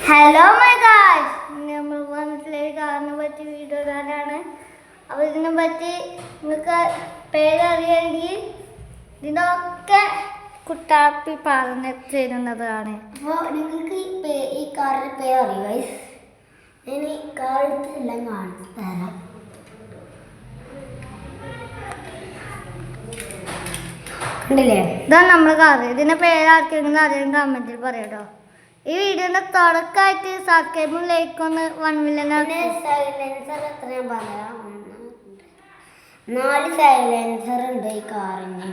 Hello my guys, നമ്മൾ വന്നിട്ടുള്ള കാറിനെ പറ്റി വീഡിയോ ഇടാനാണ്. അപ്പോൾ ഇതിനെ പറ്റി നിങ്ങൾക്ക് പേരറിയെങ്കിൽ ഇതിനൊക്കെ കുട്ടാപ്പി പറഞ്ഞു തരുന്നതാണ്. അപ്പോൾ നിങ്ങൾക്ക് ഈ കാറിൻ്റെ പേരറിയോ ഗൈസ്? ഞാൻ ഈ കാറെല്ലാം കാണിച്ചു തരാം. കണ്ടില്ലേ, ഇതാണ് നമ്മുടെ കാറ്. ഇതിൻ്റെ പേരാർക്കെങ്കിലും അറിയാൻ കമൻറ്റിൽ പറയാം കേട്ടോ. ഈ വീഡിയോന്റെ തുടക്കമായിട്ട് സബ്സ്ക്രൈബും ലൈക്കൊന്ന് 1 മില്യൺ സൈലൻസർ എത്ര ഞാൻ പറയാം. 4 സൈലൻസർ ഉണ്ട് ഈ കാറിന്.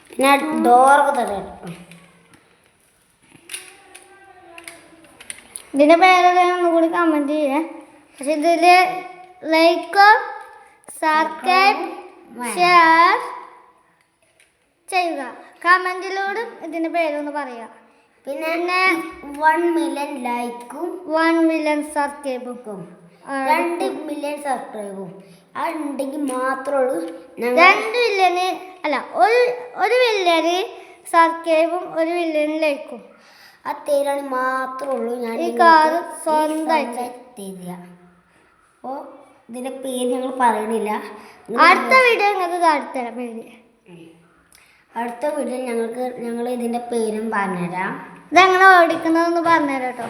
പിന്നെ ഡോറൊക്കെ തരാം. ഇതിൻ്റെ പേരറിയാൻ ഒന്നുകൂടി കമൻറ്റ് ചെയ്യേ. പക്ഷെ ഇതിൽ ലൈക്ക്, സബ്സ്ക്രൈബ്, ഷെയർ ചെയ്യുക. കമൻറ്റിലൂടെ ഇതിൻ്റെ പേരൊന്ന് പറയുക. പിന്നെ 1 മില്യൺ ലൈക്കും 1 മില്യൺ സബ്സ്ക്രൈബും 2 മില്യൺ സബ്സ്ക്രൈബും ഉണ്ടെങ്കിൽ മാത്രമേ ഉള്ളൂ 2 മില്യന് അല്ല, 1 മില്യന് സബ്സ്ക്രൈബും 1 മില്യൺ ലൈക്കും. ആ തേരാണ് മാത്രമേ ഉള്ളൂ ഞാൻ ഈ കാറ് സ്വന്തമായിട്ട് തരിക. അപ്പോൾ ഇതിൻ്റെ പേര് ഞങ്ങൾ പറയണില്ല. അടുത്ത വീഡിയോ നിങ്ങൾക്ക് കാണിത്തരാം പേര്. അടുത്ത വീഡിയോ ഞങ്ങൾ ഇതിൻ്റെ പേരും പറഞ്ഞുതരാം. ഇതെങ്ങനെ ഓടിക്കുന്നതെന്ന് പറഞ്ഞുതരാം കേട്ടോ.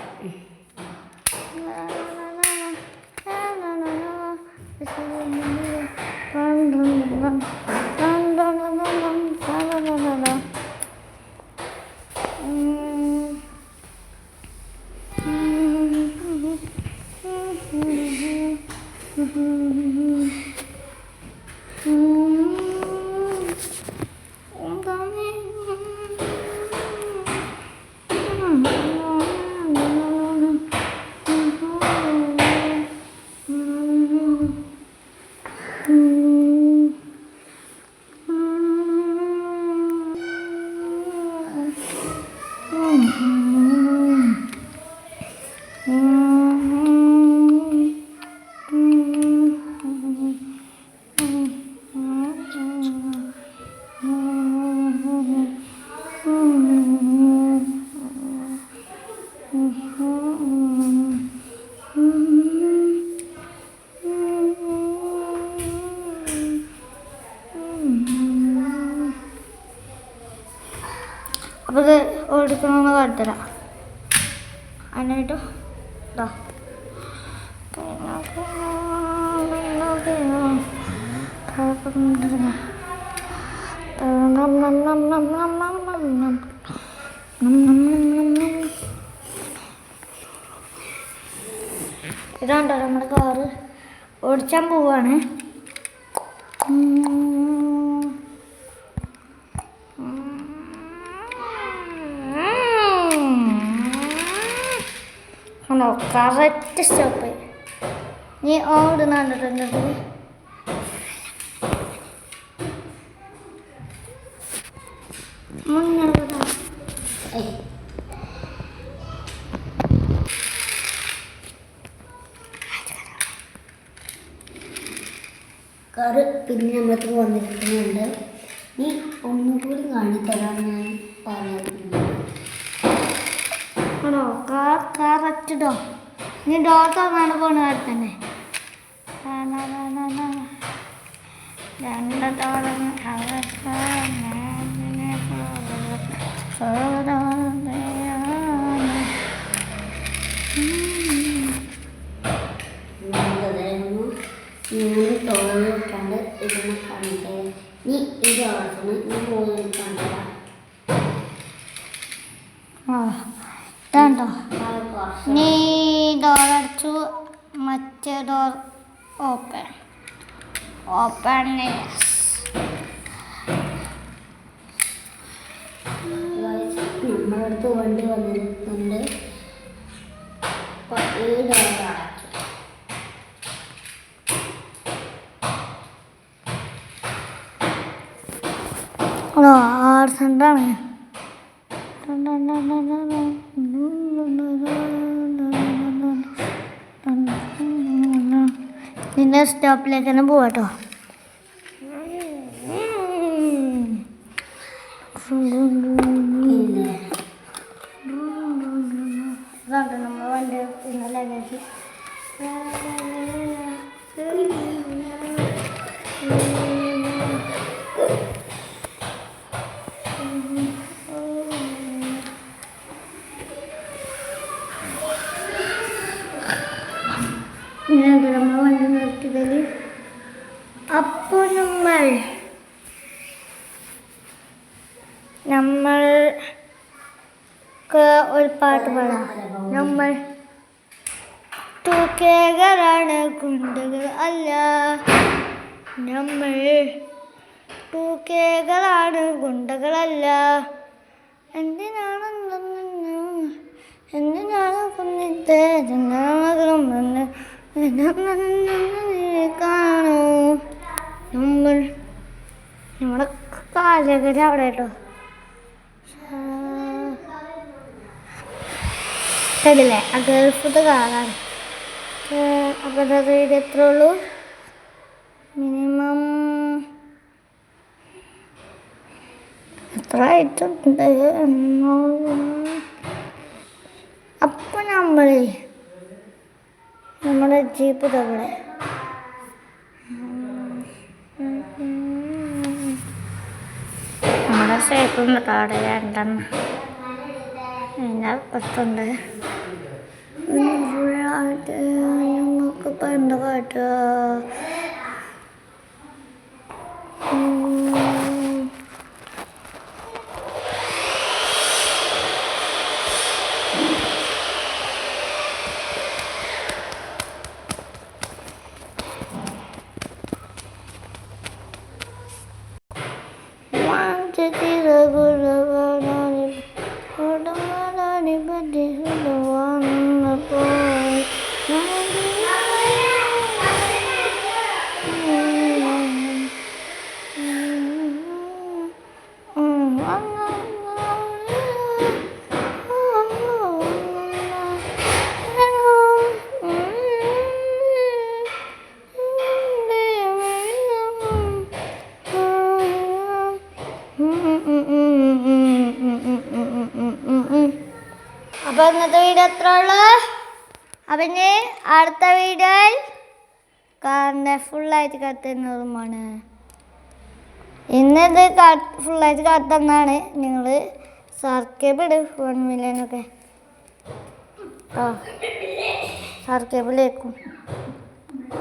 അപ്പോൾ ഇത് ഓടിക്കണമെന്ന് കാണിത്തരാം. അതിനായിട്ട് ഇതാ ഇതാണ്ടോ നമ്മുടെ കാറ് ഓടിച്ചാൻ പോവാണ്. ആണോ, കറക്റ്റ് സ്റ്റോപ്പ്. നീ ഓടുന്ന കണ്ടിട്ടുണ്ട്. കാറ് പിന്നെ നമ്മൾക്ക് വന്നിരിക്കുന്നുണ്ട്. നീ ഒന്നും കൂടി കാണിത്തരാൻ ഞാൻ പറഞ്ഞിട്ടുണ്ട്. ആണോ, കറക്റ്റ് ഡോ. നീ ഡോർ തുറന്നാണ് പോണ കാര്യം തന്നെ. രണ്ട് ഡോറന്ന് ഞാൻ തോന്നിക്കാണ്ട് ഇതിനെ കണ്ടേ. നീ ഇത് ഓർക്കണം, നീ പോയി കണ്ടോ. ഇതാണ്ടോ, നീ ഡോർ അടച്ചു, മറ്റേ ഡോർ ഓപ്പൺ. നമ്മുടെ അടുത്ത് വണ്ടി വന്നിട്ടുണ്ട്. ഈ ഡോർ അടച്ചു. ആർട്സ് സെൻ്ററാണ്. നിന്റെ സ്റ്റോപ്പിലേക്ക് തന്നെ പോവാട്ടോ. ഇതാണ് നമ്മൾ വണ്ടി ഇന്നലെ ഇങ്ങനെ നമ്മൾ വണ്ടി നിർത്തിയതിൽ അപ്പോൾ നമ്മൾക്ക് ഒരു പാട്ട് പാടാം. നമ്മൾ തൂക്കേകളാണ് ഗുണ്ടകൾ അല്ല, നമ്മൾ തൂക്കേകളാണ് ഗുണ്ടകളല്ല. എന്തിനാണ് കുന്നിട്ട് കാണൂ. നമ്മുടെ കാലകര അവിടെ കേട്ടോ കണ്ടില്ലേ, ആ ഗൾഫത്തെ കാറാണ്. അപ്പോൾ അത് എത്ര ഉള്ളൂ? മിനിമം എത്ര ആയിട്ടുണ്ട്? അപ്പോൾ നമ്മുടെ ജീപ്പ് തവിടെ നമ്മുടെ ഷേപ്പും അവിടെ രണ്ടെണ്ണം അതിൻ്റെ അപ്പുറത്തുണ്ട്. ഫുള്ളായിട്ട് ഞങ്ങൾക്കിപ്പോൾ എന്താ കാട്ടുക? അപ്പോൾ ഇന്നത്തെ വീഡിയോ എത്ര ഉള്ളു? അപ്പം അടുത്ത വീഡിയോയിൽ കാറിൻ്റെ ഫുള്ളായിട്ട് കത്തുന്നതുമാണ്. ഇന്നത് ഫുള്ളായിട്ട് കത്തുന്നതാണ്. നിങ്ങൾ സബ്സ്ക്രൈബ് ഇടും 1 മില്യനൊക്കെ സബ്സ്ക്രൈബിലേക്കും.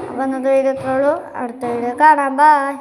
അപ്പോൾ ഇന്നത്തെ വീഡിയോ എത്ര ഉള്ളു? അടുത്ത വീഡിയോ കാണാം. ബൈ.